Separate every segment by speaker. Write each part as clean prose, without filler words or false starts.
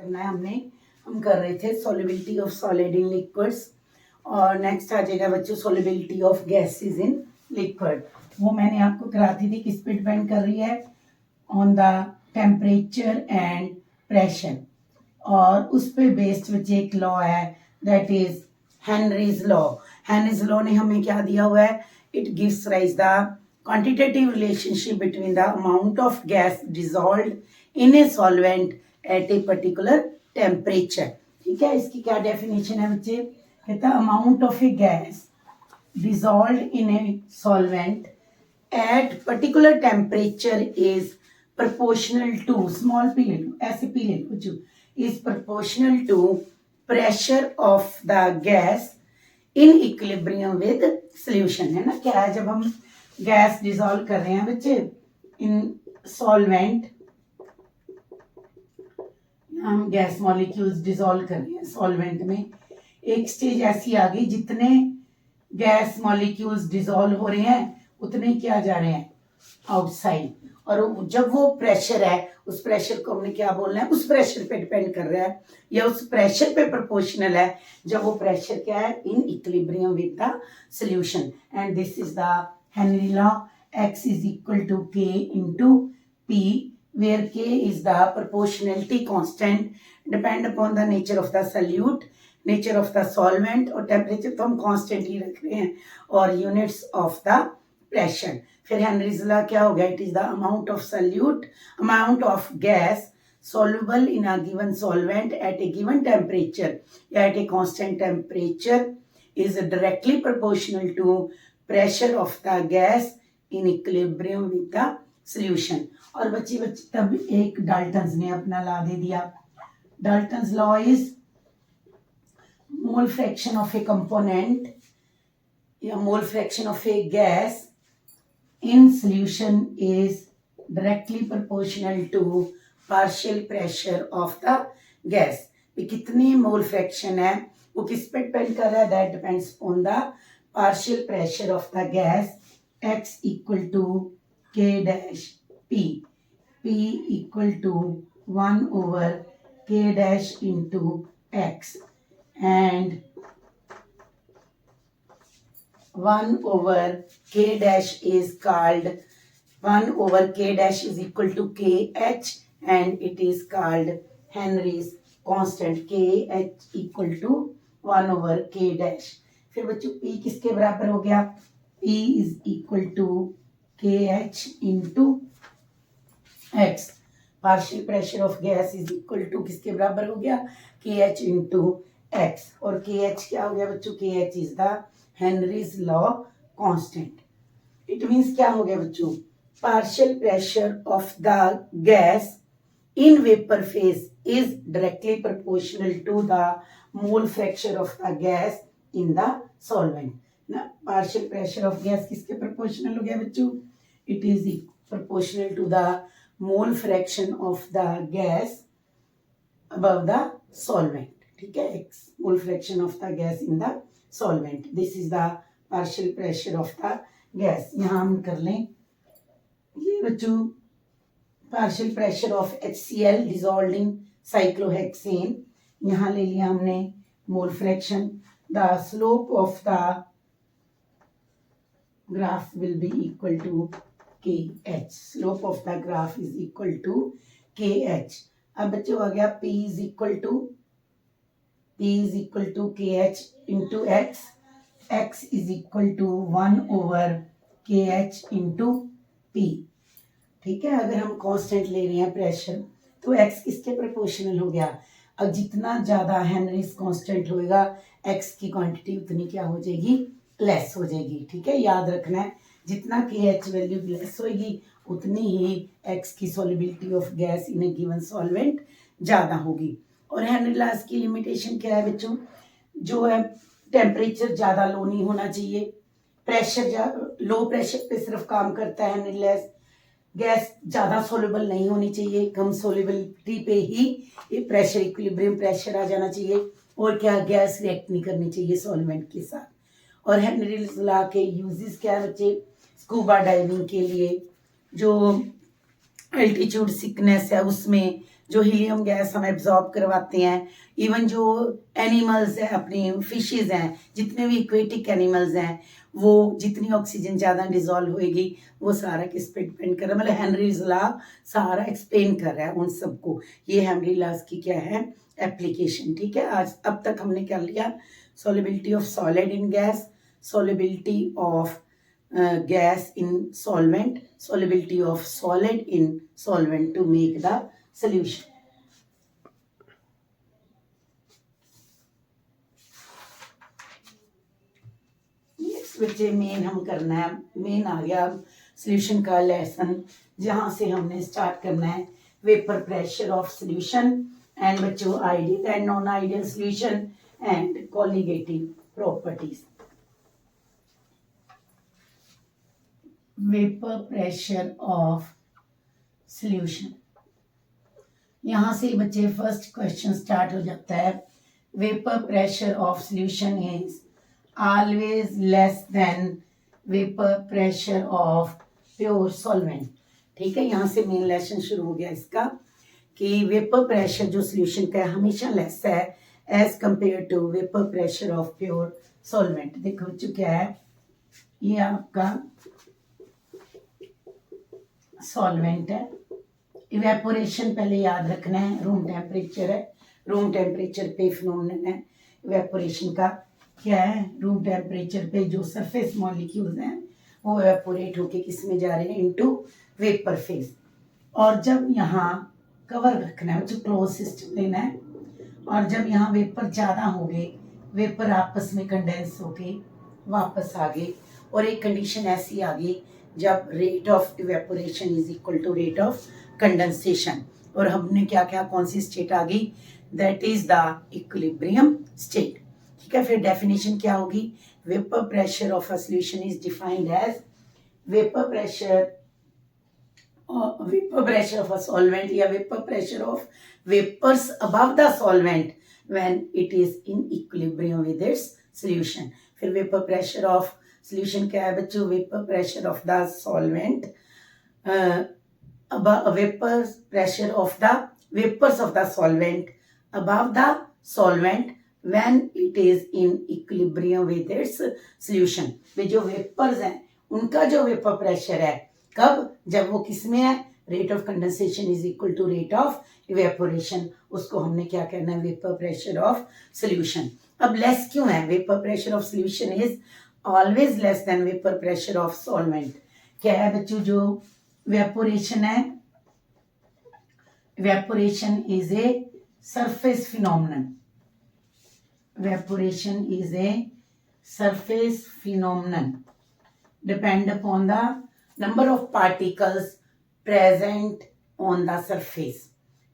Speaker 1: करना है हमने, हम कर रहे थे solubility of solid in liquids, और नेक्स्ट आ जाएगा बच्चों solubility of gases in liquid. वो मैंने आपको कराती थी, किस पे डिपेंड कर रही है, on the temperature and pressure, और उस पे बेस्ड बच्चे एक लॉ है that is Henry's law. Henry's law ने हमें क्या दिया हुआ है, it gives rise the quantitative relationship between the amount of gas dissolved in a solvent at a particular temperature। ठीक है, इसकी क्या डेफिनेशन है बच्चे, कहता है amount of a gas dissolved in a solvent at particular temperature is proportional to, small p ले लो, ऐसे p ले लो बच्चों, is proportional to pressure of the gas in equilibrium with solution। है ना, क्या है, जब हम गैस डिसॉल्व कर रहे हैं बच्चे इन सॉल्वेंट, हम गैस मॉलिक्यूल्स डिसॉल्व कर रहे हैं सॉल्वेंट में, एक स्टेज ऐसी आ गई जितने गैस मॉलिक्यूल्स डिसॉल्व हो रहे हैं उतने क्या जा रहे हैं आउटसाइड, और जब वो प्रेशर है उस प्रेशर को हमने क्या बोलना है, उस प्रेशर पे डिपेंड कर रहा है या उस प्रेशर पे प्रोपोर्शनल है जब वो प्रेशर क्या है, in equilibrium with the solution. And this is the Henry law, x is equal to k into p, where k is the proportionality constant depend upon the nature of the solute, nature of the solvent, और temperature तो हम constant ही रख रहे हैं, और units of the pressure. फिर Henry's law क्या हो गया, it is the amount of solute, amount of gas soluble in a given solvent at a given temperature या at a constant temperature is directly proportional to pressure of the gas in equilibrium with the solution। और बच्ची तब एक Dalton's ने अपना law दे दिया, Dalton's law is mole fraction of a component या mole fraction of a gas in solution is directly proportional to partial pressure of the gas। कितनी मोल फ्रैक्शन है वो किस पे डिपेंड कर रहा है, that depends on the partial pressure of the gas, x equal to k dash p, p equal to 1 over k dash into x, and 1 over k dash is called 1 over k dash is equal to kh, and it is called Henry's constant, kh equal to 1 over k dash। फिर बच्चों p किसके बराबर हो गया, p is equal to kh into x, partial pressure of gas is equal to किसके बराबर हो गया, kh into x, और kh क्या हो गया बच्चों, kh is the Henry's law constant. It means क्या हो गया बच्चों, partial pressure of the gas in vapor phase is directly proportional to the mole fraction of the gas in the solvent। ना partial pressure of gas किसके proportional हो गया बच्चों, it is proportional to the mole fraction of the gas above the solvent। ठीक है, x mole fraction of the gas in the solvent, this is the partial pressure of the gas। यहाँ हम कर लें ये बच्चों partial pressure of HCl dissolved in cyclohexane, यहाँ ले लिया हमने mole fraction, the slope of the graph will be equal to KH, slope of the graph is equal to KH। अब बच्चों आ गया P is equal to KH into X, X is equal to 1 over KH into P। ठीक है, अगर हम constant ले रहे हैं प्रेशर तो x किसके प्रोपोर्शनल हो गया, अब जितना ज्यादा हेनरीज कांस्टेंट होएगा x की क्वांटिटी उतनी क्या हो जाएगी, लेस हो जाएगी। ठीक है, याद रखना है जितना KH वैल्यू लेस होगी उतनी ही x की solubility of gas in A given solvent ज्यादा होगी। और हेनरी लॉस की लिमिटेशन क्या है बच्चों, जो है टेम्परेचर ज्यादा लो नहीं होना चाहिए, प्रेशर लो प्रेशर पे सिर्फ काम करता है हेनरी लॉस, गैस ज्यादा सोल्यूबल नहीं होनी चाहिए, कम सोल्यूबिलिटी पे ही ये प्रेशर इक्विलिब्रियम प्रेशर आ जाना चाहिए, और क्या गैस रिएक्ट नहीं करनी चाहिए सॉल्वेंट के साथ। और हेनरी लॉ के यूजेस क्या है बच्चे, स्कूबा डाइविंग के लिए, जो एल्टीट्यूड सिकनेस है उसमें जो हीलियम गैस हम एब्जॉर्ब करवाते हैं, इवन जो एनिमल्स हैं, अपनी फिशेज हैं, जितने भी एक्वेटिक एनिमल्स हैं, वो जितनी ऑक्सीजन ज़्यादा डिजॉल्व होएगी वो सारा किस पे डिपेंड कर रहा है, मतलब हेनरीज लॉ सारा एक्सप्लेन कर रहा है उन सबको। ये हेनरी लॉज की क्या है, एप्लीकेशन। ठीक है, आज अब तक हमने क्या लिया, solubility of solid in gas, solubility of gas in solvent, solubility of solid in solvent to make the solution. Yes, बच्चे मेन हम करना है, मेन आ गया सोल्यूशन का लेसन, जहां से हमने स्टार्ट करना है vapour pressure of solution and बच्चों ideal and non ideal solution and colligative properties. Vapour pressure of solution, यहां से बच्चे फर्स्ट क्वेश्चन स्टार्ट हो जाता है। Vapour pressure of solution is always less than vapour pressure of pure solvent. ठीक है, यहां से मेन लेसन शुरू हो गया इसका कि वेपर प्रेशर जो सॉल्यूशन का है हमेशा लेस है as compare to vapour pressure of pure solvent. देखो बच्चों क्या है, ये आपका सॉल्वेंट है, इवेपोरेशन पहले याद रखना है, रूम टेम्परेचर है, रूम टेम्परेचर पे फिनोमेनन है इवेपोरेशन का। क्या है, रूम टेम्परेचर पे जो सरफेस मॉलिक्यूल्स हैं वो इवेपोरेट होके किस में जा रहे हैं, इनटू वेपर फेज। और जब यहाँ कवर रखना है, जो क्लोज सिस्टम लेना है, और जब यहाँ वेपर ज़्यादा हो गए, वेपर आपस में कंडेंस होके वापस आ गए, और एक कंडीशन ऐसी आ गई जब rate of evaporation is equal to rate of condensation, और हमने क्या क्या कौन सी स्टेट आ गई, that is the equilibrium state. ठीक है, फिर डेफिनेशन क्या होगी, vapour pressure of a solution is defined as vapour pressure of a solvent या vapour pressure of vapours above the solvent when it is in equilibrium with its solution। फिर vapour pressure of solution क्या है बच्चों, vapour pressure of the solvent, vapour pressure of the vapours of the solvent above the solvent when it is in equilibrium with its solution। वे जो vapours हैं उनका जो vapour pressure है कब, जब वो किस में है, rate of condensation is equal to rate of evaporation, उसको हमने क्या कहना है, वेपर प्रेशर ऑफ सॉल्यूशन। अब लेस क्यों है, vapour pressure of solution is always less than vapour pressure of solvent. क्या है बच्चों, जो इवेपोरेशन है, evaporation is a surface phenomenon, evaporation is a surface phenomenon depend upon the number of particles present on the surface।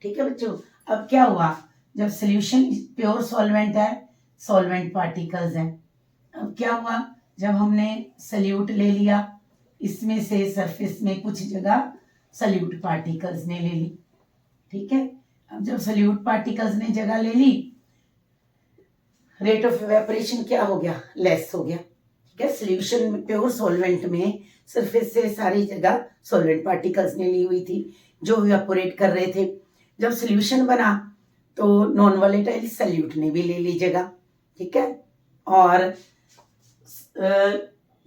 Speaker 1: ठीक है बच्चों, अब क्या हुआ, जब सॉल्यूशन प्योर सॉल्वेंट है, सॉल्वेंट पार्टिकल्स हैं, अब क्या हुआ, जब हमने सल्यूट ले लिया, इसमें से सरफेस में कुछ जगह सल्यूट पार्टिकल्स ने ले ली। ठीक है, अब जब सल्यूट पार्टिकल्स ने जगह ले ली, रेट ऑफ इवेपोरेशन क्या हो गया, लेस हो गया। ठीक है, सॉल्यूशन में प्योर सॉल्वेंट में सरफेस से सारी जगह सॉल्वेंट पार्टिकल्स ने ली हुई थी जो इवेपोरेट कर रहे थे। जब सॉल्यूशन बना तो नॉन वॉलेटाइल सल्यूट ने भी ले ली जगह। ठीक है, और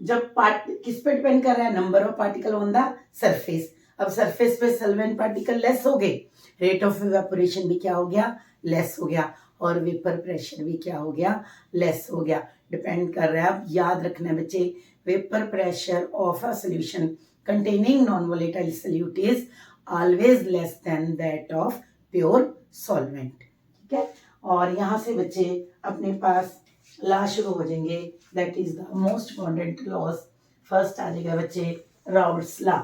Speaker 1: जब किस पे डिपेंड कर रहा है, number of particle on the surface. अब सरफेस पे सॉल्वेंट पार्टिकल लेस हो गए, रेट ऑफ इवेपोरेशन भी क्या हो गया, लेस हो गया, और वेपर प्रेशर भी क्या हो गया, लेस हो गया। डिपेंड कर रहा है, अब याद रखना बच्चे, vapour pressure of a solution containing non volatile solute is always less then that of pure solvent. ठीक है, और यहाँ से बच्चे अपने पास लॉ शुरू हो जाएंगे, that is the most important laws. First आ जाएगा बच्चे राउल्ट्स लॉ।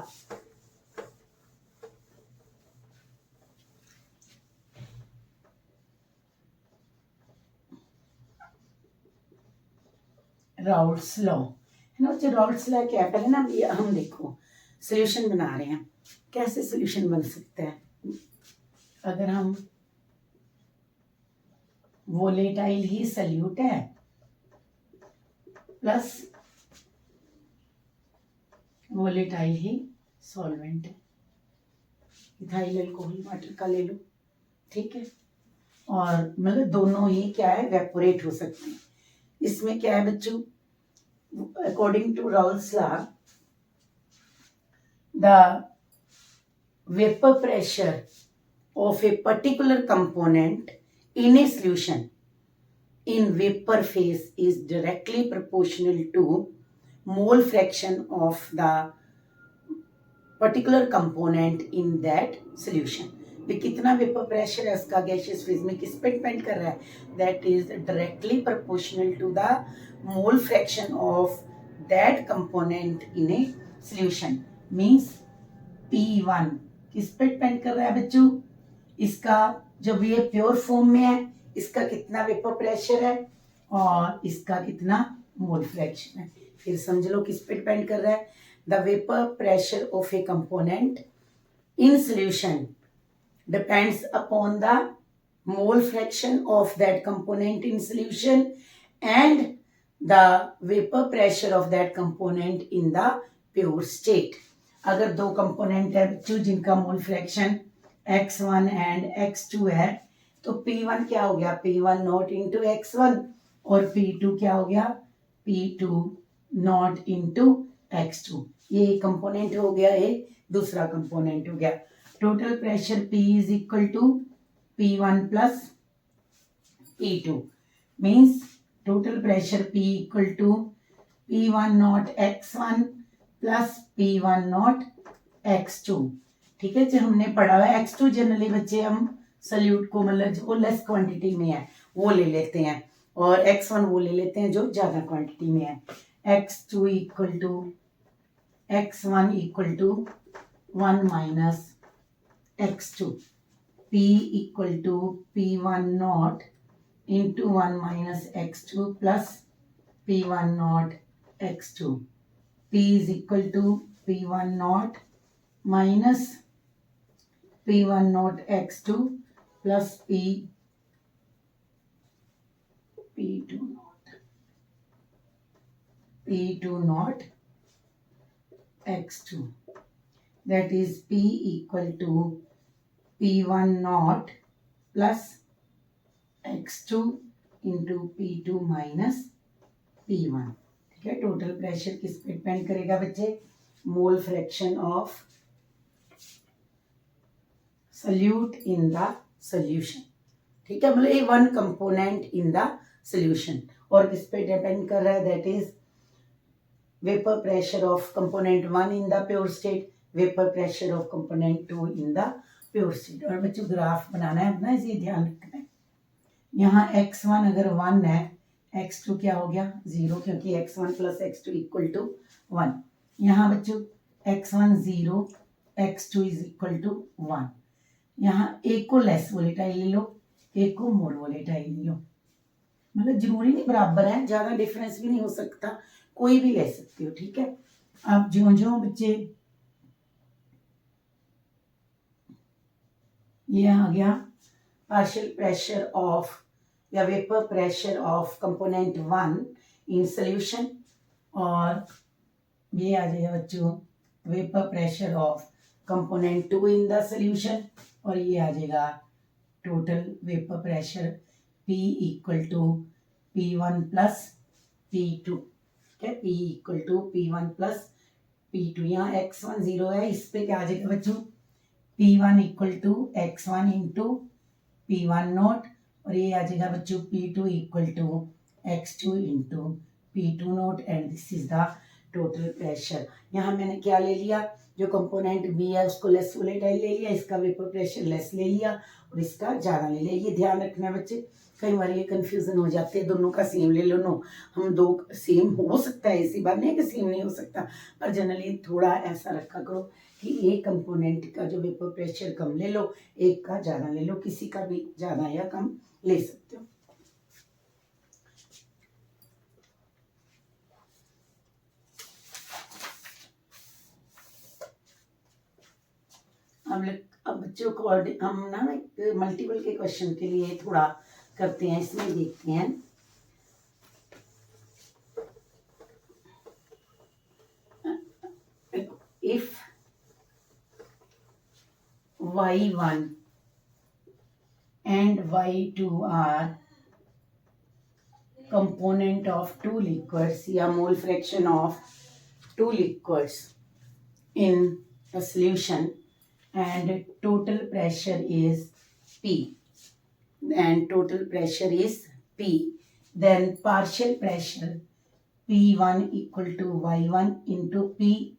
Speaker 1: राउल्ट्स लॉ है ना, जो राउल्ट्स लॉ क्या है, पहले ना ये हम देखो सॉल्यूशन बना रहे हैं, कैसे सॉल्यूशन बन सकता है, अगर हम वोलेटाइल ही सल्यूट है प्लस वोलेटाइल ही सॉल्वेंट है, इथाइल अल्कोहल वाटर का ले लो, ठीक है। और मतलब दोनों ही क्या है, वेपोरेट हो सकते हैं। इसमें क्या है बच्चों, according to Raoult's law the vapor pressure of a particular component in a solution in vapor phase is directly proportional to mole fraction of the particular component in that solution। भी कितना vapour pressure है उसका gaseous phase में किस पे depend कर रहा है, that is directly proportional to the mole fraction of that component in a solution. Means P1 किस पे डिपेंड कर रहा है बच्चों, इसका जब ये प्योर फॉर्म में है इसका कितना वेपर प्रेशर है और इसका कितना मोल फ्रैक्शन है। फिर समझ लो किस पे डिपेंड कर रहा है, the vapour pressure of a component in solution depends upon the mole fraction of that component in solution and the vapour pressure of that component in the pure state. अगर दो कंपोनेंट है बच्चों जिनका mole fraction x1 and x2 है तो P1 क्या हो गया, P1 नॉट इंटू x1 और P2 क्या हो गया, P2 नॉट इंटू x2। ये कंपोनेंट हो गया, ये दूसरा कंपोनेंट हो गया। Total pressure P is equal to P1 plus P2 means total pressure P equal to P1 not x1 plus P1 not x2। ठीक है, जो हमने पढ़ा हुआ है x2 जनरली बच्चे हम सल्यूट को मतलब जो लेस क्वांटिटी में है वो ले लेते हैं और x1 वो ले लेते हैं जो ज्यादा क्वांटिटी में है। x2 equal to x1 equal to 1 minus x2, P equal to P1 not into 1 minus x2 plus P1 not x2। P is equal to P1 naught minus P1 naught x2 plus P2 naught x2, that is P equal to P1 naught plus x2 into P2 minus P1। ठीक है, total pressure किस पे depend करेगा बच्चे, मोल fraction of solute in the solution. ठीक है, मतलब ये one component in the solution और किस पे डिपेंड कर रहा है, that is vapour pressure of component 1 in the pure state, vapour pressure of component 2 in the pure state. और बच्चों ग्राफ बनाना है अपना, इसे ध्यान रखना है। यहाँ x1 अगर 1 है, x2 क्या हो गया 0 क्योंकि x1 plus x2 equal to 1। यहाँ बच्चों x1 0, x2 is equal to 1। यहाँ एक को लेस वोलेटाइल ले लो, एक को मोर वोलेटाइल ले लो, मतलब जरूरी नहीं बराबर है, ज्यादा डिफरेंस भी नहीं हो सकता, कोई भी ले सकते हो। ठीक है, अब जो जो बच्चे ये आ गया पार्शियल प्रेशर ऑफ या vapour pressure of component 1 in solution और ये आ जाएगा बच्चों vapour pressure of component 2 in the solution और ये आ जाएगा total vapour pressure P equal to P1 plus P2। ठीक है, P equal to P1 plus P2। यहाँ x1 0 है, इस पे क्या आ जाएगा बच्चों P1 equal to x1 into P1 not और ये आ जाएगा बच्चों P2 equal to x2 into P2 not and this is the total pressure. यहाँ मैंने क्या ले लिया, जो कंपोनेंट B है उसको लेस वोलेटाइल ले लिया, इसका वेपर प्रेशर लेस ले लिया और इसका ज़्यादा ले लिया। ये ध्यान रखना है बच्चे, कई बार ये कंफ्यूजन हो जाते हैं, दोनों का सेम ले लो। नो, हम दो सेम हो सकता है, ऐसी बात नहीं है कि सेम नहीं हो सकता, पर जनरली थोड़ा ऐसा रखा करो कि एक कंपोनेंट का जो वेपर प्रेशर कम ले लो, एक का ज़्यादा ले लो, किसी का भी ज़्यादा या कम ले सकते हो। अब बच्चों को हम ना मल्टीपल के क्वेश्चन के लिए थोड़ा करते हैं, इसमें देखते हैं if y1 and Y2 are component of two liquids या mole fraction of two liquids in a solution and total pressure is P and total pressure is P, then partial pressure P1 equal to Y1 into P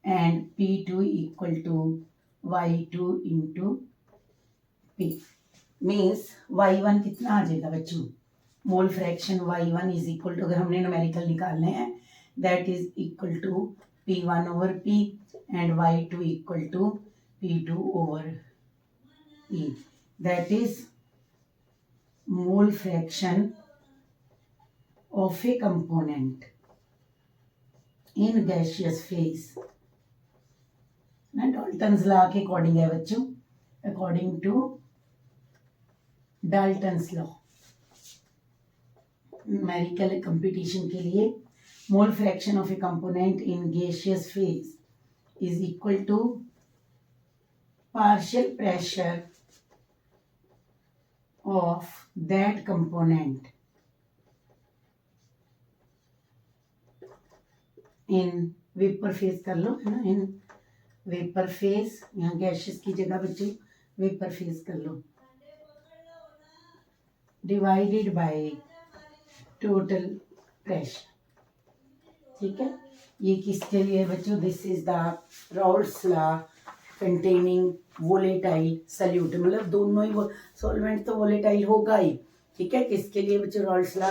Speaker 1: and P2 equal to Y2 into P means Y1 कितना आ जाएगा बच्चों, mole fraction Y1 is equal to, अगर हमने numerical निकालने हैं, that is equal to P1 over P and Y2 equal to P2 over P, that is mole fraction of a component in gaseous phase ना, Dalton's law के according है बच्चों, according to Dalton's law. Numerical competition के लिए mole fraction of a component in gaseous phase is equal to partial pressure of that component in vapour phase, कर लो है ना, इन वेपर फेज, यहाँ गैसियस की जगह बच्चों वेपर फेज कर लो, डिवाइडेड बाय टोटल प्रेशर। ठीक है, ये किसके लिए बच्चों, this is the Raoult's law containing volatile solute, मतलब दोनों ही सॉल्वेंट तो वोलेटाइल होगा ही। ठीक है, किसके लिए बच्चों, Raoult's law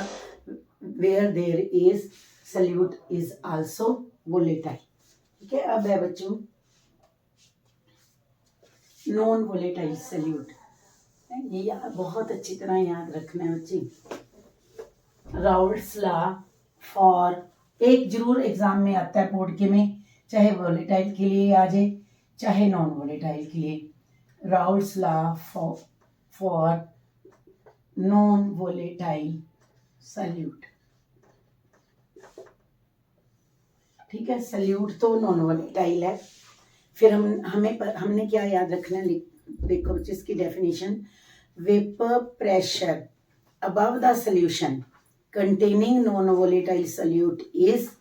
Speaker 1: where there is solute is also volatile. ठीक है, अब है बच्चों नॉन वोलेटाइल सल्यूट, ये बहुत अच्छी तरह याद रखना है बच्चे। राउल्ट्स लॉ फॉर, एक जरूर एग्जाम में आता है बोर्ड के में, चाहे वोलेटाइल के लिए आ जाए चाहे नॉन वोलेटाइल के लिए, Raoult's law for non volatile solute. ठीक है, सल्यूट तो नॉन वोलेटाइल है। फिर हमने क्या याद रखना है, देखो बच्चे इसकी definition, vapour pressure above the solution containing non-volatile solute is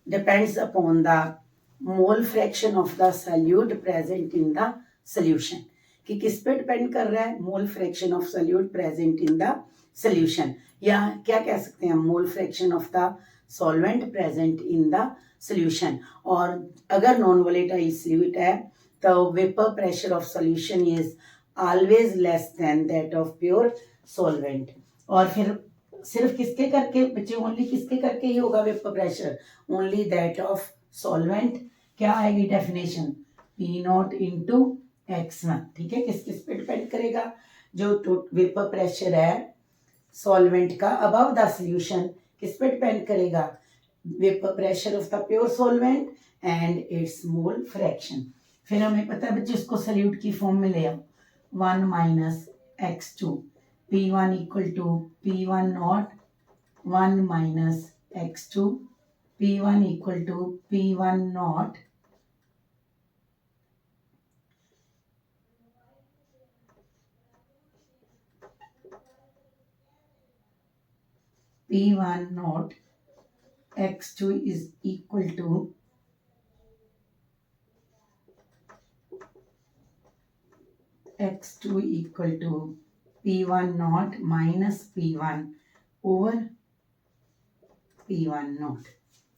Speaker 1: depends upon the mole fraction of the solute present in the solution, कि किस पे डिपेंड कर रहा है, मोल fraction of solute present in the solution, या क्या कह सकते हैं, मोल fraction of the solvent present in the solution. और अगर नॉन वोलेटाइल सल्यूट है तो vapour pressure of solution is always less then that of pure solvent. और फिर सिर्फ किसके करके बच्चे, ओनली किसके करके ही होगा vapour pressure, only that of solvent. क्या आएगी definition, P not into x1। ठीक है, किस किस पे डिपेंड करेगा, जो वेपर प्रेशर है सॉल्वेंट का अबव द सॉल्यूशन, किस पे डिपेंड करेगा, vapour pressure of the pure solvent and it's mole fraction. फिर हमें पता है बच्चे, इसको सल्यूट की फॉर्म में ले आओ, 1 minus x2, P1 equal to P1 not 1 minus x2, P1 equal to P1 not P1 not x2 is equal to x2 equal to P1 naught minus P1 over P1 naught।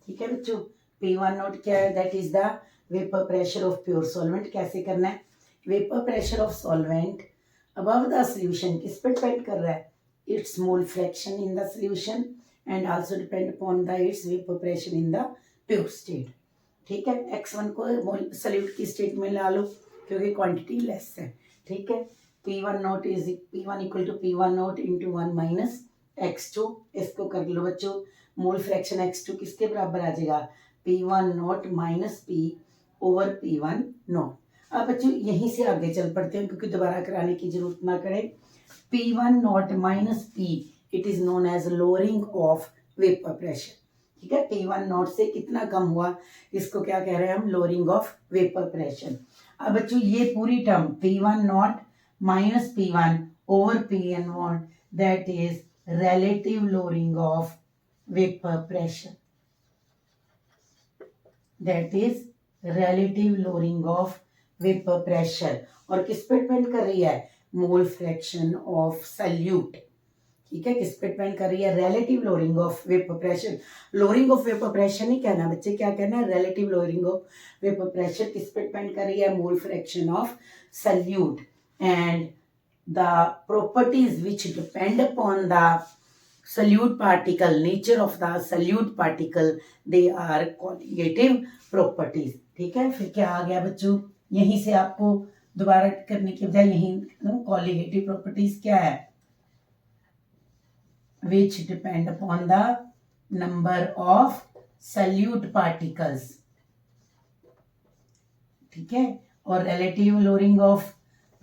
Speaker 1: ठीक है बच्चों, P1 naught क्या है, that is the vapour pressure of pure solvent. कैसे करना है, vapour pressure of solvent above the solution किस पे डिपेंड कर रहा है, it's mole fraction in the solution and also depend upon the it's vapour pressure in the pure state. ठीक है, x1 को सॉल्यूट की स्टेट में ला लो क्योंकि क्वांटिटी लेस है। ठीक है, P1 not is P1 equal to P1 not into 1 minus x2, इसको कर लो बच्चों, मोल फ्रैक्शन x2 किसके बराबर आ जाएगा, P1 not minus P over P1 not. अब बच्चों यहीं से आगे चल पड़ते हैं क्योंकि दोबारा कराने की जरूरत ना करें। P1 not minus P, it is known as lowering of vapour pressure. ठीक है, P1 नॉट से कितना कम हुआ, इसको क्या कह रहे हैं हम, लोअरिंग ऑफ वेपर प्रेशर। अब बच्चों ये पूरी term P1 not minus P1 over P and what, that is relative lowering of vapor pressure. That is relative lowering of vapor pressure. और किस पे डिपेंड कर रही है? मोल फ्रैक्शन ऑफ सल्यूट. ठीक है, किस पे डिपेंड कर रही है? Relative lowering of vapour pressure. Lowering of vapour pressure नहीं कहना बच्चे, क्या कहना है? Relative lowering of vapour pressure किस पे डिपेंड कर रही है? मोल fraction of solute. And the properties which depend upon the solute particle, nature of the solute particle, they are colligative properties. ठीक है, फिर क्या आ गया बच्चों? यहीं से आपको दोबारा करने की बजाय यहीं colligative properties क्या है? Which depend upon the number of solute particles. ठीक है, और relative lowering of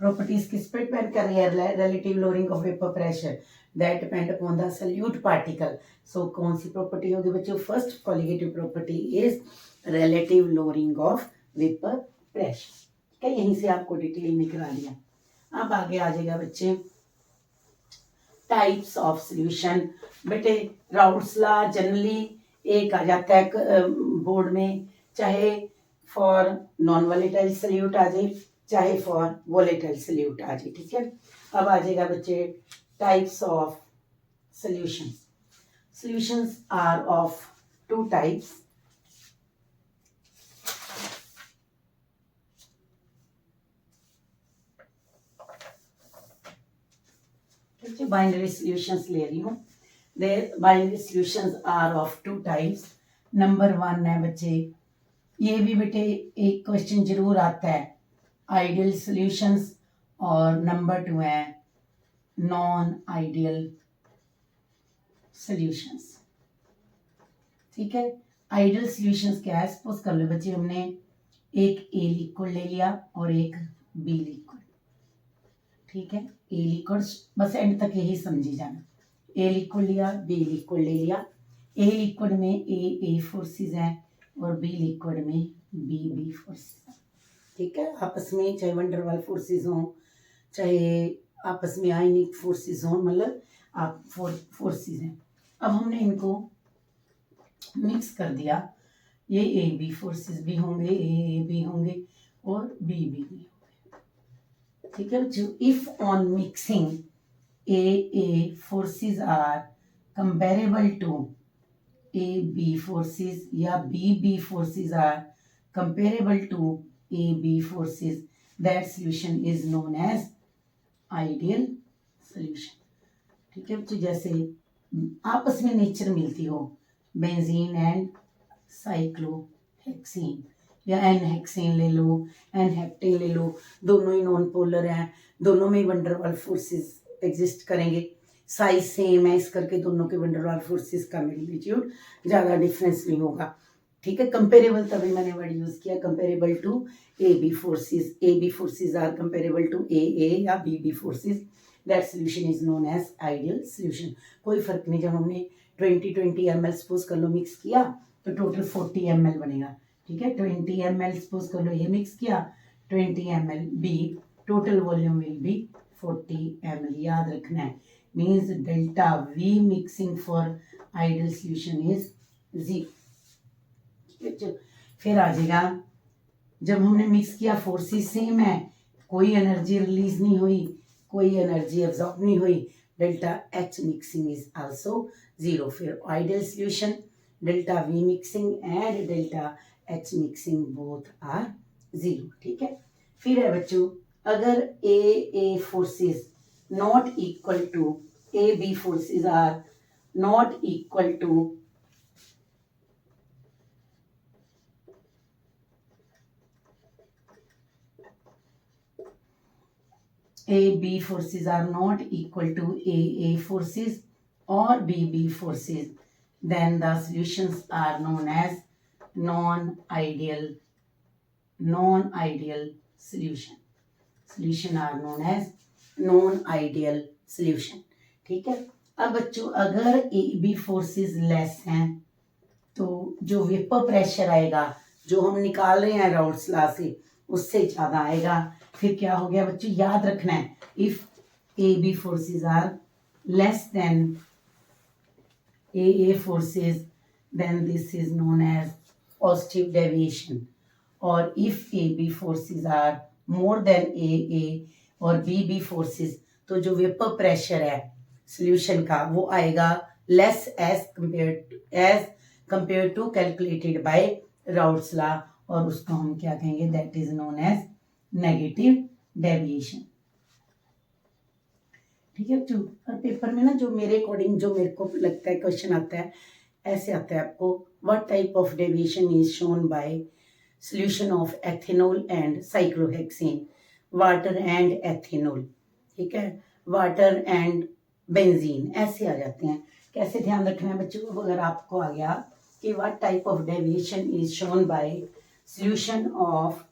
Speaker 1: properties किस पे डिपेंड कर रही है? relative lowering of vapor pressure that depend upon the solute particle. So कौन सी प्रॉपर्टी होगी बच्चों? First colligative property is relative lowering of vapor pressure. ठीक है, यहीं से आपको डिटेल में करा दिया. अब आगे आ जाएगा बच्चे टाइप्स ऑफ सॉल्यूशन. बेटे राउल्ट्स लॉ जनरली एक आ जाता है बोर्ड में, चाहे फॉर नॉन वोलेटाइल सॉल्यूट आ जाए, चाहे फॉर वोलेटाइल सॉल्यूट आ जाए. ठीक है, अब आ जाएगा बच्चे types of solutions. Solutions are of two types. Binary solutions ले रही हूँ. Their binary solutions are of two types. Number 1 है बच्चे, ये भी बेटे एक क्वेश्चन जरूर आता है, आइडियल सॉल्यूशंस. और नंबर 2 है नॉन आइडियल सॉल्यूशंस. ठीक है, आइडियल सॉल्यूशंस क्या है? सपोज कर लो बच्चे हमने एक ए लिक्विड ले लिया और एक बी लिक्विड. ठीक है, ए लिक्विड बस एंड तक यही समझी जाना. ए लिक्विड लिया, बी लिक्विड ले लिया. ए लिक्विड में ए फोर्सेस हैं और बी लिक्विड में बी फोर्सेस हैं. ठीक है, आपस में चाहे वंडरवाल फोर्सेस हों, चाहे आपस में आयनिक फोर्सेस हों, मतलब आप फोर्सेस हैं. अब हमने इनको मिक्स कर दिया. ये ए बी फोर्सेस भी होंगे, ए बी होंगे और बी होंगे. ठीक है बच्चों, if on mixing A forces are comparable to A B forces या B forces are comparable to A B forces, that solution is known as ideal solution. ठीक है बच्चों, जैसे आपस में नेचर मिलती हो, बेंजीन एंड साइक्लोहेक्सीन या एन हेक्सेन ले लो, एन हेप्टेन ले लो, दोनों ही नॉन पोलर हैं, दोनों में वंडरवाल फोर्सेस एग्जिस्ट करेंगे. साइज सेम है इस करके दोनों के वंडरवाल फोर्सेस का मैग्नीट्यूड ज़्यादा डिफरेंस नहीं होगा. ठीक है, कंपेरेबल तभी मैंने वर्ड यूज किया, comparable to A B forces are comparable to A या B forces, that solution is known as ideal solution. कोई फर्क नहीं, जब हमने 20 ml सपोज कर लो मिक्स किया तो टोटल 40 ml बनेगा. ठीक है, 20 ml सपोज कर लो ये मिक्स किया, 20 ml B, total volume will be 40 ml. याद रखना है, means delta V mixing for ideal solution is 0. फिर आ जाएगा, जब हमने मिक्स किया फोर्सेस सेम है, कोई एनर्जी रिलीज नहीं हुई, कोई एनर्जी एब्जॉर्ब नहीं हुई, delta H mixing is also 0. फिर ideal solution delta V mixing and delta H mixing both are 0. ठीक है, फिर है बच्चों, अगर A forces not equal to A B forces are not equal to AB forces are not equal to AA forces or BB forces, then the solutions are known as non-ideal solution. Solution are known as non-ideal solution. ठीक है, अब बच्चों अगर AB forces less हैं तो जो vapour pressure आएगा जो हम निकाल रहे हैं राउल्ट्स लॉ से उससे ज़्यादा आएगा. फिर क्या हो गया बच्चों, याद रखना है, if AB forces are less than AA forces, then this is known as positive deviation. Or if AB forces are more than AA और BB forces, तो जो वेपर प्रेशर है सॉल्यूशन का वो आएगा less as compare to calculated by Raoult's law, और उसको हम क्या कहेंगे, that is known as negative deviation. ठीक है बच्चों, और पेपर में ना जो मेरे अकॉर्डिंग जो मेरे को लगता है क्वेश्चन आता है ऐसे आता है आपको, what type of deviation is shown by solution of ethanol and cyclohexane, water and ethanol, ठीक है, वाटर एंड बेंजीन, ऐसे आ जाते हैं। कैसे ध्यान रखना है बच्चों, अगर आपको आ गया कि what type of deviation is shown by solution of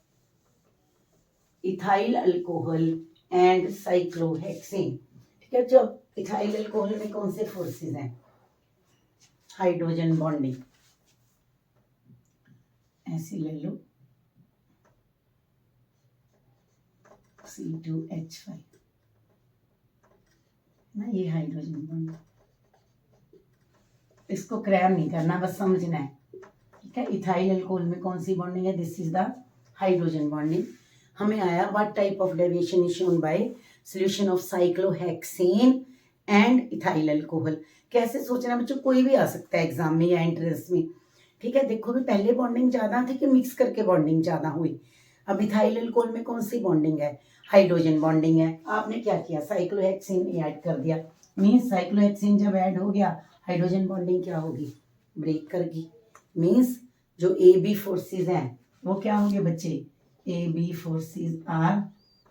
Speaker 1: ethyl alcohol and cyclohexane, ठीक है। जब इथाइल अल्कोहल में कौन से फोर्सेस हैं, हाइड्रोजन बॉन्डिंग, ऐसे ले लो C2H5 ना, ये हाइड्रोजन बॉन्ड, इसको क्रैम नहीं करना, बस समझना है, ठीक है। इथाइल अल्कोहल में कौन सी बॉन्डिंग है, this is the hydrogen bonding. हमें आया what type of deviation is shown by solution of cyclohexane and ethyl alcohol. कैसे सोचना बच्चों, कोई भी आ सकता है एग्जाम में या एंट्रेंस में, ठीक है। देखो भी पहले बॉन्डिंग ज्यादा थी कि मिक्स करके बॉन्डिंग ज्यादा हुई, अब इथाइल अल्कोहल में कौन सी बॉन्डिंग है, हाइड्रोजन बॉन्डिंग है। आपने क्या किया, साइक्लोहेक्सेन ऐड कर दिया, मीन्स साइक्लोहेक्सेन जब ऐड हो गया हाइड्रोजन बॉन्डिंग क्या होगी, ब्रेक करगी, मीन्स जो ए बी फोर्सेज हैं वो क्या होंगे बच्चे, A B forces are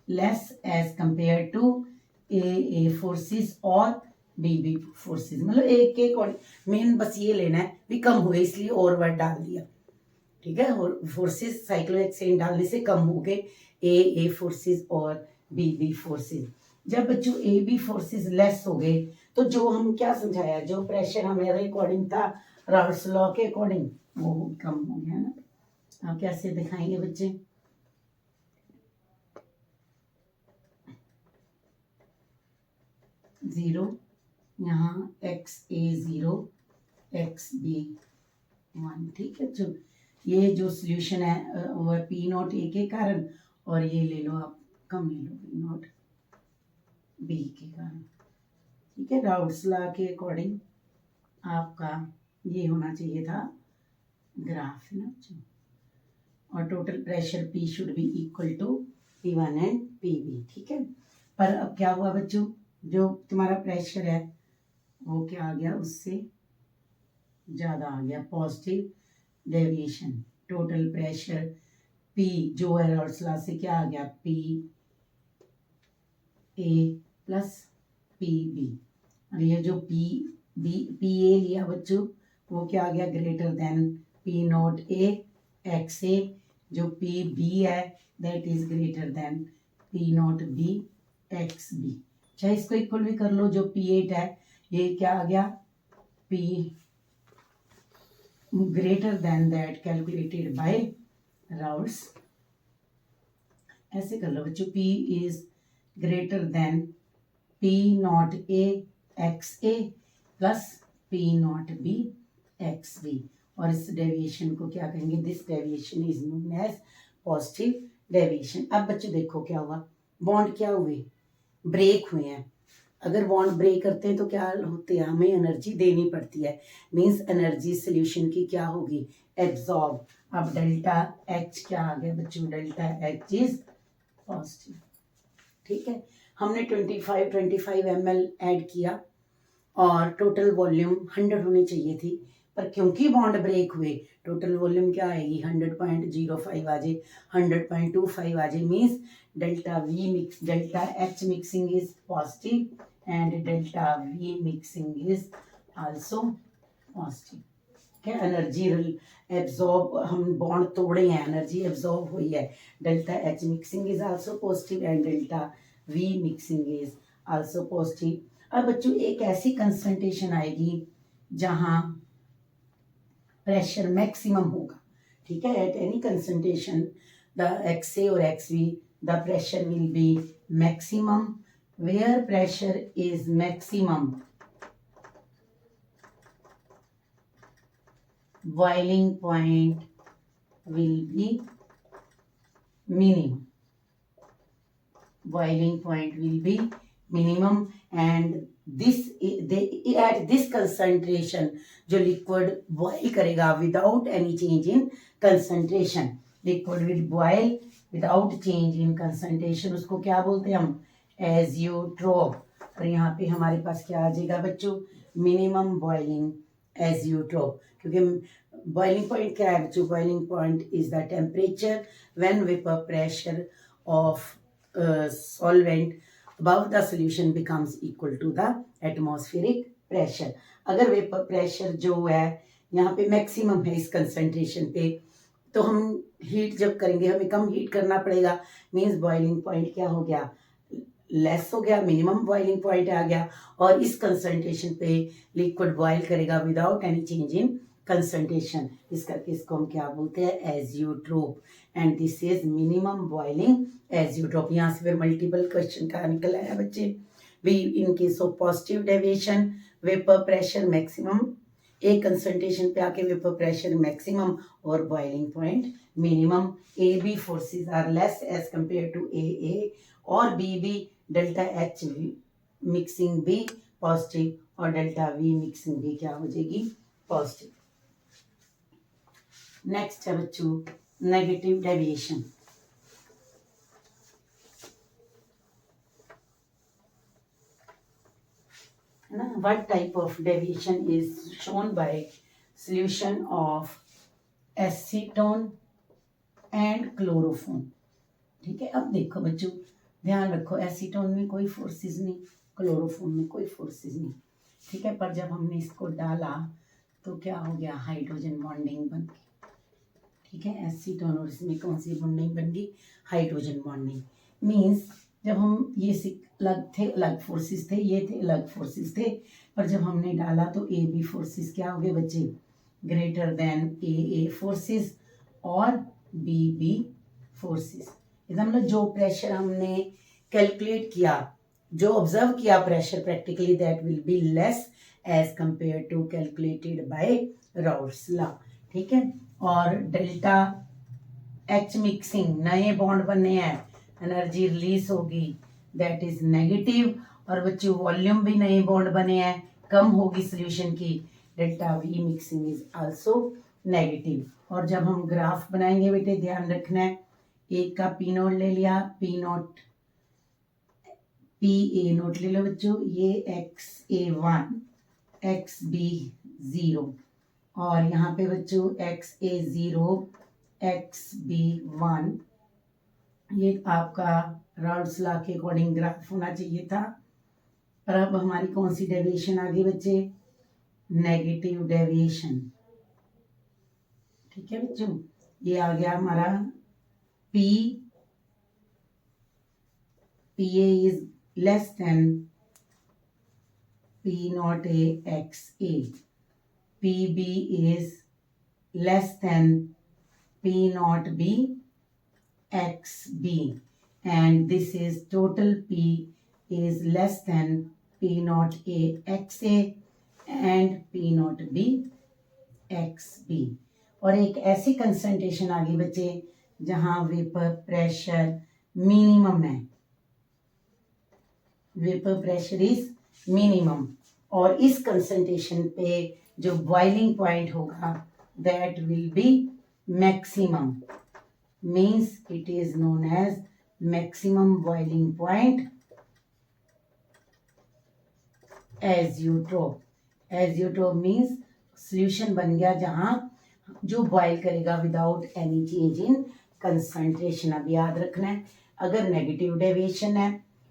Speaker 1: less as compare to A forces और बी बी फोर्सेज, मतलब एक एक और मेन बस ये लेना है भी कम हुए, इसलिए और वर्ड डाल दिया, ठीक है। और फोर्सेज साइक्लोहेक्सेन डालने से कम हो गए ए फोर्सेज और बी बी फोर्सेज। जब बच्चों ए बी फोर्सेज लेस हो गए तो जो हम क्या समझाया, जो प्रेशर हमारे अकॉर्डिंग था राउल्ट्स लॉ के अकॉर्डिंग वो कम हो गया ना। आप कैसे दिखाएंगे बच्चे, जीरो यहाँ XA0 XB1, ठीक है। जो ये जो सॉल्यूशन है वह P नॉट ए के कारण, और ये ले लो आप कम ले लो P नॉट B के कारण, ठीक है। राउल्ट्स लॉ के अकॉर्डिंग आपका ये होना चाहिए था ग्राफ ना, और total pressure P should be equal to P1 and PB, ठीक है। पर अब क्या हुआ बच्चों, जो तुम्हारा प्रेशर है वो क्या आ गया, उससे ज़्यादा आ गया, positive deviation. Total pressure P जो है राउल्ट्स लॉ से क्या आ गया, PA प्लस PB, और ये जो PA लिया बच्चों वो क्या आ गया, greater than P not A XA, जो PB है that is greater than P not B XB। चाहे इसको इक्वल भी कर लो, जो P8 है ये क्या आ गया, P greater than that calculated by Raoult's, ऐसे कर लो बच्चों, P is greater than P not A XA plus P not B XB, और इस डेविएशन को क्या कहेंगे, this deviation is known as positive deviation. अब बच्चों देखो क्या हुआ, बॉन्ड क्या हुए, ब्रेक हुए हैं। अगर बॉन्ड ब्रेक करते हैं तो क्या होते हैं, हमें एनर्जी देनी पड़ती है, मींस एनर्जी सॉल्यूशन की क्या होगी, एब्जॉर्ब। अब डेल्टा H क्या आ गया बच्चों, डेल्टा H इज पॉजिटिव, ठीक है। हमने 25 ml ऐड किया और टोटल वॉल्यूम 100 होनी चाहिए थी, पर क्योंकि बॉन्ड ब्रेक हुए टोटल वॉल्यूम क्या आएगी, 100.05 आ जाए, 100.25 आ जाए, means delta H mixing is positive and delta V mixing is also positive, क्या एनर्जी एब्जॉर्ब, हम बॉन्ड तोड़े हैं, एनर्जी एब्जॉर्ब हुई है, delta H mixing is also positive and delta V mixing is also positive. अब बच्चों एक ऐसी कंसंट्रेशन आएगी जहां प्रेशर मैक्सिमम होगा, ठीक है। At any concentration the XA और XV the pressure will be maximum where pressure is maximum, boiling point will be minimum. Boiling point will be minimum and at this concentration जो liquid boil करेगा without any change in concentration, liquid will boil without change in concentration, उसको क्या बोलते हैं हम, azeotrope. और यहाँ पे हमारे पास क्या आ जाएगा बच्चों, मिनिमम बॉइलिंग azeotrope. क्योंकि बॉइलिंग पॉइंट क्या है बच्चों, boiling point is the temperature when vapour pressure of solvent above the solution becomes equal to the atmospheric pressure. अगर वेपर प्रेशर जो है यहाँ पे मैक्सिमम है इस कंसंट्रेशन पे, तो हम हीट जब करेंगे हमें कम हीट करना पड़ेगा, मींस बॉइलिंग पॉइंट क्या हो गया, लेस हो गया, मिनिमम बॉइलिंग पॉइंट आ गया और इस कंसंट्रेशन पे लिक्विड बॉयल करेगा without any change in concentration, इस करके इसको हम क्या बोलते हैं, azeotrope. And this is minimum boiling azeotrope. यहाँ से फिर मल्टीपल क्वेश्चन का निकल आया बच्चे. We in case of positive deviation vapour pressure maximum, एक कंसंट्रेशन पे आके वेपर प्रेशर मैक्सिमम और boiling point minimum. A B forces are less as compare to A और B B delta H mixing B positive और delta V mixing B क्या हो जाएगी, positive. Next है बच्चों negative deviation. What type of deviation is shown by solution of acetone and chloroform. ठीक है, अब देखो बच्चों ध्यान रखो, एसीटोन में कोई फोर्सेस नहीं, क्लोरोफॉर्म में कोई फोर्सेस नहीं. ठीक है, पर जब हमने इसको डाला तो क्या हो गया, हाइड्रोजन बॉन्डिंग बन गई. ठीक है, एसीटोन और इसमें कौन सी बॉन्डिंग बन गई, हाइड्रोजन बॉन्डिंग. मीन्स जब हम ये अलग थे, अलग फोर्सेस थे, ये थे अलग फोर्सेस थे, पर जब हमने डाला तो ए बी फोर्सेस क्या हो गए बच्चे, ग्रेटर देन ए फोर्सेस और बी बी फोर्सेस. इसका मतलब जो प्रेशर हमने कैलकुलेट किया, जो ऑब्जर्व किया pressure practically, that will be less as compare to calculated by Raoult's law. ठीक है, और डेल्टा एच मिक्सिंग, नए बॉन्ड बनने हैं, एनर्जी रिलीज होगी, दैट इज नेगेटिव. और बच्चों वॉल्यूम भी नए बॉन्ड बने हैं, कम होगी सोल्यूशन की, delta V mixing is also negative. और जब हम ग्राफ बनाएंगे बेटे ध्यान रखना है, एक का पी नोट ले लिया, P note P A note ले लो बच्चों, ये एक्स ए 1 एक्स बी 0 और यहाँ पे बच्चों एक्स ए 0 एक्स बी 1. ये आपका राउल्ट्स लॉ के अकॉर्डिंग ग्राफ होना चाहिए था. पर अब हमारी कौन सी डेविएशन आ गई बच्चे, नेगेटिव डेविएशन. ठीक है बच्चों, ये आ गया हमारा P PA is less than P naught A XA. PB is less than P naught B XB. And this is total P is less than P naught A XA and P naught B XB. और एक ऐसी concentration आ गई बच्चे जहां vapour pressure minimum है, vapour pressure is minimum, और इस concentration पे जो बॉइलिंग पॉइंट होगा that will be maximum. Means it is known as maximum boiling point azeotrope. Azeotrope means solution बन गया जहां जो बॉयल करेगा without any change in concentration. अब याद रखना है, अगर नेगेटिव डेविएशन है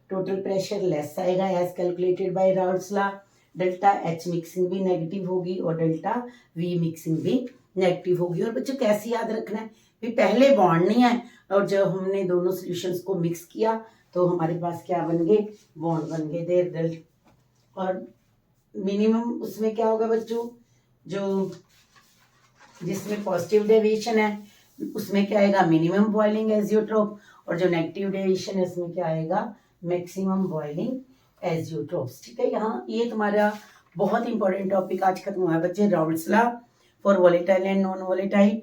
Speaker 1: टोटल प्रेशर लेस आएगा as calculated by Raoult's law, delta H mixing भी नेगेटिव होगी और डेल्टा वी मिक्सिंग भी नेगेटिव होगी. और बच्चों कैसे याद रखना है, भी पहले बॉन्ड नहीं है और जब हमने दोनों सॉल्यूशंस को मिक्स किया तो हमारे पास क्या बन गए, बॉन्ड बन गए देर. और मिनिमम उसमें क्या होगा बच्चों, जो जिसमें पॉजिटिव डेविएशन है उसमें क्या आएगा, मिनिमम बॉइलिंग एजियोट्रोप, और जो नेगेटिव डेविएशन है उसमें क्या आएगा, मैक्सिमम बॉइलिंग एजियोट्रोप्स। ठीक है, यहाँ ये तुम्हारा बहुत इंपॉर्टेंट टॉपिक आज खत्म हुआ है बच्चे। Raoult's law for volatile and non volatile,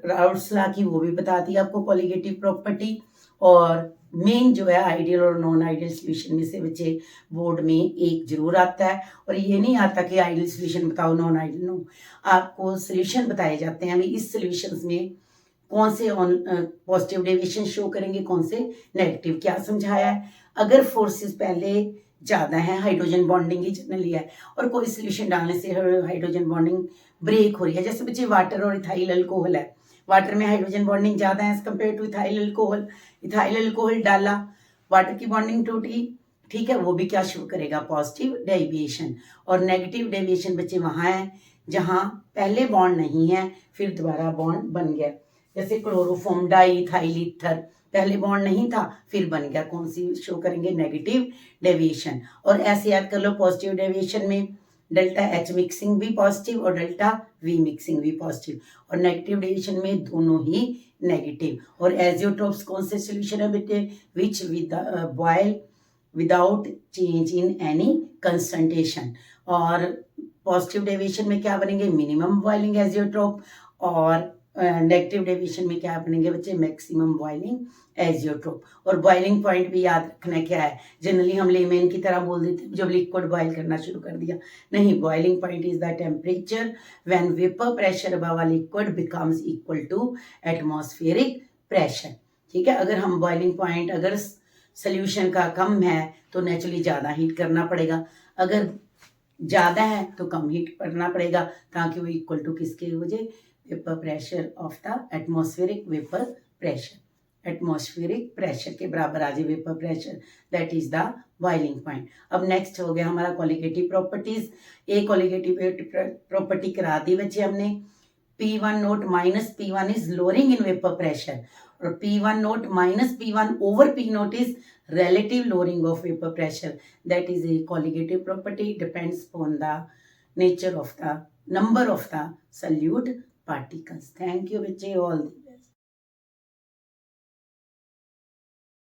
Speaker 1: Raoult's law की वो भी बता दी आपको कॉलिगेटिव प्रॉपर्टी, और मेन जो है आइडियल और नॉन आइडियल सोल्यूशन में से बच्चे बोर्ड में एक जरूर आता है, और ये नहीं आता कि आइडियल सोल्यूशन बताओ नॉन आइडियल, नो, आपको सोल्यूशन बताए जाते हैं। अभी इस सोल्यूशंस में कौन से पॉजिटिव डेविएशन शो करेंगे, कौन से नेगेटिव, क्या समझाया है। अगर फोर्सेस पहले ज़्यादा है, हाइड्रोजन बॉन्डिंग ही जनरली है, और कोई सोल्यूशन डालने से हाइड्रोजन बॉन्डिंग ब्रेक हो रही है, जैसे बच्चे वाटर और इथाइल अल्कोहल है, वाटर में हाइड्रोजन बॉन्डिंग ज़्यादा है as compare to ethyl alcohol, ethyl alcohol डाला, वाटर की बॉन्डिंग टूटी, ठीक है, वो भी क्या शो करेगा, पॉजिटिव डेविएशन। और नेगेटिव डेविएशन बच्चे वहाँ है जहाँ पहले बॉन्ड नहीं है फिर दोबारा बॉन्ड बन गया, जैसे क्लोरोफॉर्म डाइथाइल ईथर, पहले बॉन्ड नहीं था फिर बन गया, कौन सी शो करेंगे, नेगेटिव डेविएशन। और ऐसे याद कर लो, पॉजिटिव डेविएशन में डेल्टा एच मिक्सिंग भी पॉजिटिव और डेल्टा वी मिक्सिंग भी पॉजिटिव, और नेगेटिव डेविएशन में दोनों ही नेगेटिव। और एजियोट्रोप्स कौन से सोल्यूशन है बेटे, which boil without change in any concentration, और पॉजिटिव डेविएशन में क्या बनेंगे, मिनिमम बॉइलिंग एजियोट्रोप, और नेगेटिव डेविएशन में क्या बनेंगे बच्चे, मैक्सिमम बॉइलिंग एजियोट्रोप। और बॉइलिंग पॉइंट भी याद रखना क्या है, जनरली हम लेमेन की तरह बोल देते हैं जब लिक्विड बॉयल करना शुरू कर दिया, नहीं, boiling point is the temperature when vapour pressure above a liquid becomes equal to atmospheric pressure. ठीक है, अगर हम बॉइलिंग पॉइंट अगर सोल्यूशन का कम है तो नेचुरली ज़्यादा हीट करना पड़ेगा, अगर ज़्यादा है तो कम हीट करना पड़ेगा, ताकि वो इक्वल टू किसके हो जाए, vapour pressure of the atmospheric vapour pressure, atmospheric pressure के बराबर आ जाए vapour pressure, that is the boiling point. अब नेक्स्ट हो गया हमारा कॉलिगेटिव प्रॉपर्टीज। एक कॉलिगेटिव प्रॉपर्टी करा दी बच्चे हमने, P1 note minus P1 is lowering in vapour pressure, और P1 note minus P1 over P note is relative lowering of vapor pressure, that is a colligative property, depends upon the nature of the number of the solute particles. Thank you बच्चे, all